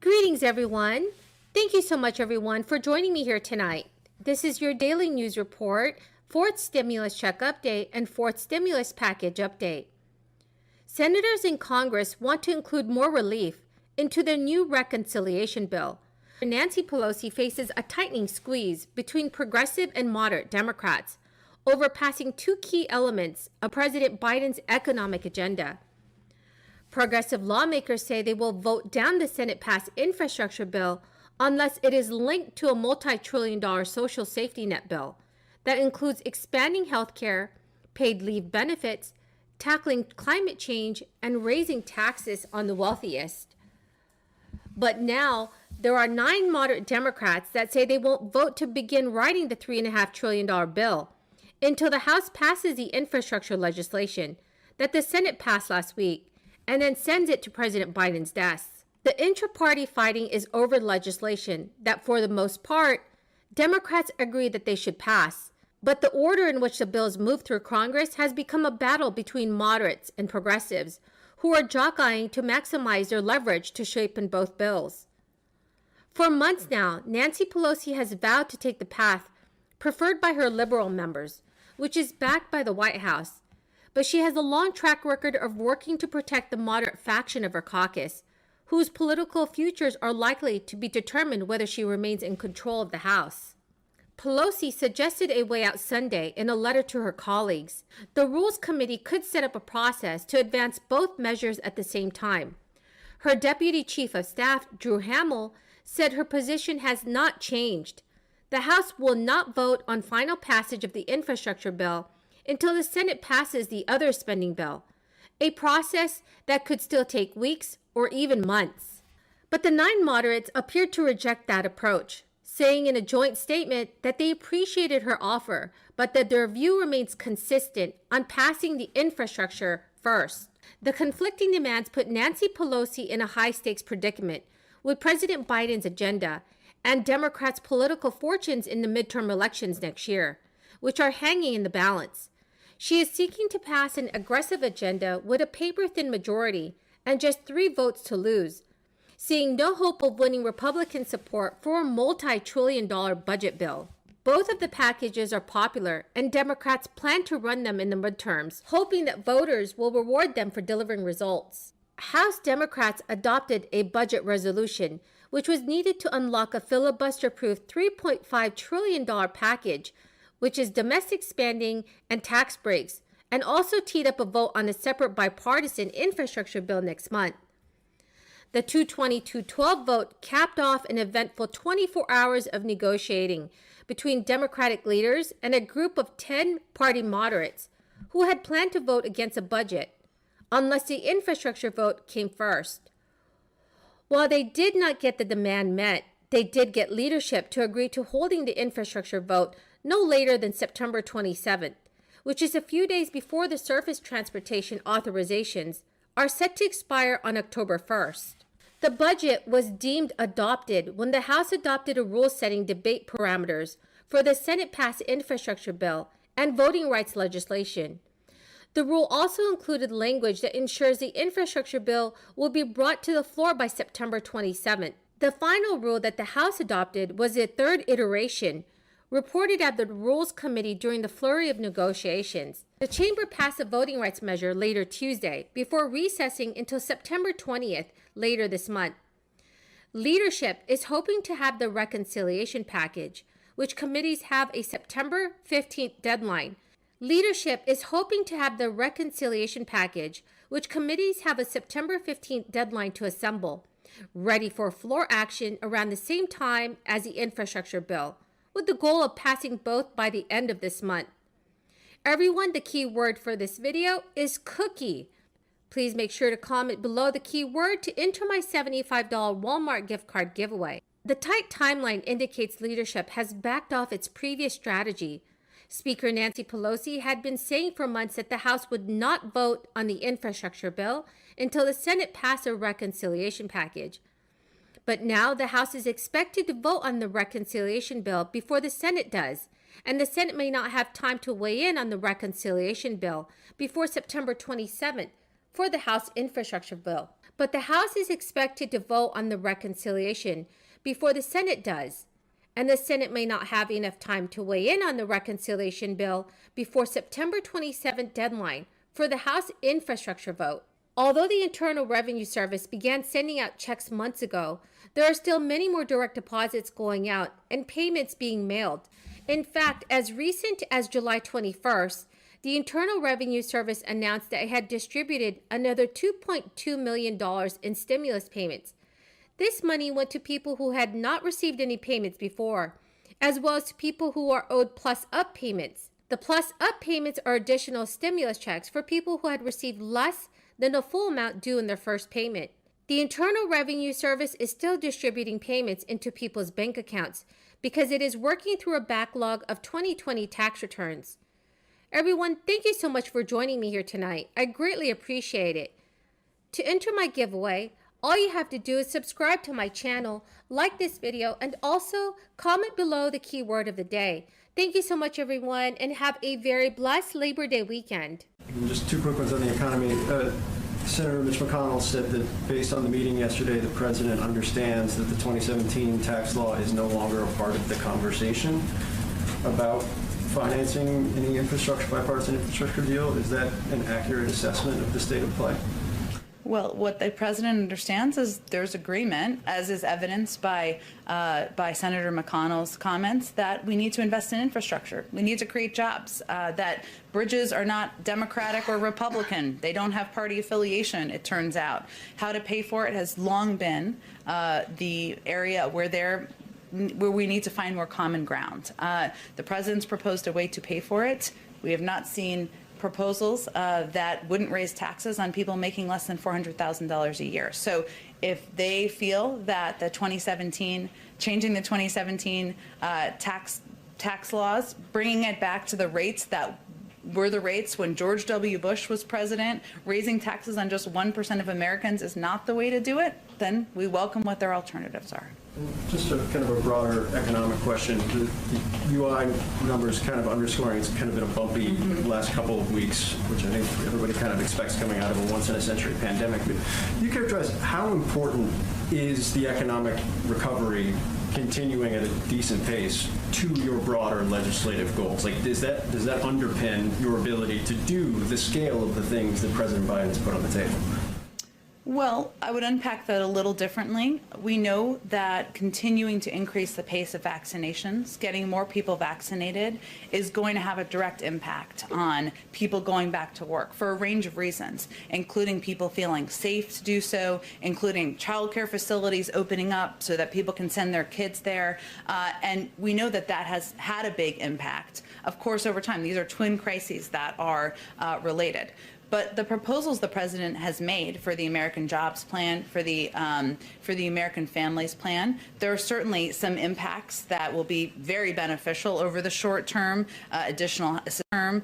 Greetings, everyone. Thank you so much, everyone, for joining me here tonight. This is your daily news report, fourth stimulus check update, and fourth stimulus package update. Senators in Congress want to include more relief into their new reconciliation bill. Nancy Pelosi faces a tightening squeeze between progressive and moderate Democrats over passing two key elements of President Biden's economic agenda. Progressive lawmakers say they will vote down the Senate-passed infrastructure bill unless it is linked to a multi-trillion-dollar social safety net bill that includes expanding health care, paid leave benefits, tackling climate change, and raising taxes on the wealthiest. But now, there are 9 moderate Democrats that say they won't vote to begin writing the $3.5 trillion bill until the House passes the infrastructure legislation that the Senate passed last week and then sends it to President Biden's desk. The intra-party fighting is over legislation that, for the most part, Democrats agree that they should pass. But the order in which the bills move through Congress has become a battle between moderates and progressives who are jockeying to maximize their leverage to shape in both bills. For months now, Nancy Pelosi has vowed to take the path preferred by her liberal members, which is backed by the White House. But she has a long track record of working to protect the moderate faction of her caucus, whose political futures are likely to be determined whether she remains in control of the House. Pelosi suggested a way out Sunday in a letter to her colleagues. The Rules Committee could set up a process to advance both measures at the same time. Her Deputy Chief of Staff, Drew Hamill, said her position has not changed. The House will not vote on final passage of the infrastructure bill until the Senate passes the other spending bill, a process that could still take weeks or even months. But the 9 moderates appeared to reject that approach, saying in a joint statement that they appreciated her offer, but that their view remains consistent on passing the infrastructure first. The conflicting demands put Nancy Pelosi in a high-stakes predicament with President Biden's agenda and Democrats' political fortunes in the midterm elections next year, which are hanging in the balance. She is seeking to pass an aggressive agenda with a paper-thin majority and just 3 votes to lose, seeing no hope of winning Republican support for a multi-trillion-dollar budget bill. Both of the packages are popular, and Democrats plan to run them in the midterms, hoping that voters will reward them for delivering results. House Democrats adopted a budget resolution, which was needed to unlock a filibuster-proof $3.5 trillion package, which is domestic spending and tax breaks, and also teed up a vote on a separate bipartisan infrastructure bill next month. The 220-212 vote capped off an eventful 24 hours of negotiating between Democratic leaders and a group of 10 party moderates who had planned to vote against a budget unless the infrastructure vote came first. While they did not get the demand met, they did get leadership to agree to holding the infrastructure vote no later than September 27th, which is a few days before the surface transportation authorizations are set to expire on October 1st. The budget was deemed adopted when the House adopted a rule-setting debate parameters for the Senate-passed infrastructure bill and voting rights legislation. The rule also included language that ensures the infrastructure bill will be brought to the floor by September 27th. The final rule that the House adopted was a 3rd iteration, reported at the Rules Committee during the flurry of negotiations. The chamber passed a voting rights measure later Tuesday, before recessing until September 20th later this month. Leadership is hoping to have the reconciliation package, which committees have a September 15th deadline. Leadership is hoping to have the reconciliation package, which committees have a September 15th deadline to assemble, ready for floor action around the same time as the infrastructure bill, with the goal of passing both by the end of this month. Everyone, the key word for this video is cookie. Please make sure to comment below the key word to enter my $75 Walmart gift card giveaway. The tight timeline indicates leadership has backed off its previous strategy. Speaker Nancy Pelosi had been saying for months that the House would not vote on the infrastructure bill until the Senate passed a reconciliation package. But now the House is expected to vote on the reconciliation bill before the Senate does, and the Senate may not have time to weigh in on the reconciliation bill before September 27th for the House infrastructure bill. but the House is expected to vote on the reconciliation before the Senate does, and the Senate may not have enough time to weigh in on the reconciliation bill before September 27th deadline for the House infrastructure vote. Although the Internal Revenue Service began sending out checks months ago, there are still many more direct deposits going out and payments being mailed. In fact, as recent as July 21st, the Internal Revenue Service announced that it had distributed another $2.2 million in stimulus payments. This money went to people who had not received any payments before, as well as to people who are owed plus-up payments. The plus-up payments are additional stimulus checks for people who had received less than the full amount due in their first payment. The Internal Revenue Service is still distributing payments into people's bank accounts because it is working through a backlog of 2020 tax returns. Everyone, thank you so much for joining me here tonight. I greatly appreciate it. To enter my giveaway, all you have to do is subscribe to my channel, like this video, and also comment below the keyword of the day. Thank you so much, everyone, and have a very blessed Labor Day weekend. Just two quick ones on the economy. Senator Mitch McConnell said that based on the meeting yesterday, the president understands that the 2017 tax law is no longer a part of the conversation about financing any bipartisan infrastructure deal. Is that an accurate assessment of the state of play? Well, what the president understands is there's agreement, as is evidenced by Senator McConnell's comments, that we need to invest in infrastructure. We need to create jobs, that bridges are not Democratic or Republican. They don't have party affiliation, it turns out. How to pay for it has long been the area where we need to find more common ground. The president's proposed a way to pay for it. We have not seen proposals that wouldn't raise taxes on people making less than $400,000 a year. So if they feel that changing the 2017 tax laws, bringing it back to the rates that were the rates when George W. Bush was president, raising taxes on just 1% of Americans is not the way to do it, then we welcome what their alternatives are. Just a kind of a broader economic question. The UI numbers kind of underscoring it's kind of been a bumpy last couple of weeks, which I think everybody kind of expects coming out of a once-in-a-century pandemic. But you characterize how important is the economic recovery continuing at a decent pace to your broader legislative goals? Like, does that underpin your ability to do the scale of the things that President Biden's put on the table? Well, I would unpack that a little differently. We know that continuing to increase the pace of vaccinations, getting more people vaccinated, is going to have a direct impact on people going back to work for a range of reasons, including people feeling safe to do so, including childcare facilities opening up so that people can send their kids there. And we know that that has had a big impact. Of course, over time, these are twin crises that are related. But the proposals the president has made for the American Jobs Plan, for the American Families Plan, there are certainly some impacts that will be very beneficial over the short term, additional term.